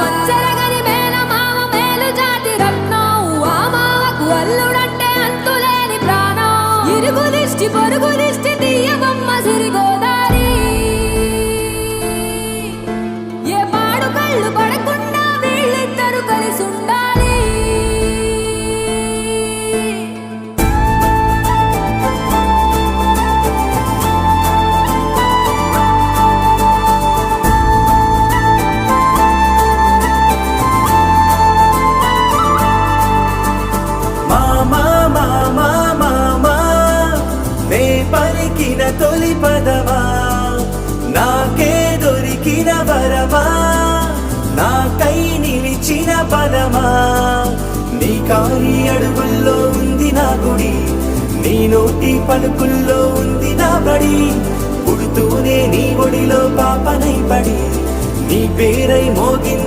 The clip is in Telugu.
మచ్చరగని మేనమామ మేలు జాతి రత్నం ఆ మామకు అల్లుడంటే అంతులేని ప్రాణం ఇరుగు దిష్టి పొరుగు దిష్టి తీయవమ్మ సిరిగోదారి ఏ పాడు కళ్ళు పడకుండా వీళ్ళిద్దరు కలిసి ఉండాలి పలికిన తొలి పదమా నాకే దొరికిన వరమా నాకై నిలిచిన పదమా నీ కాలి అడుగుల్లో ఉంది నా గుడి నీ నోటి పలుకుల్లో ఉంది నా బడి పుడుతూనే నీ ఒడిలో పాపనై పడి నీ పేరై మోగింది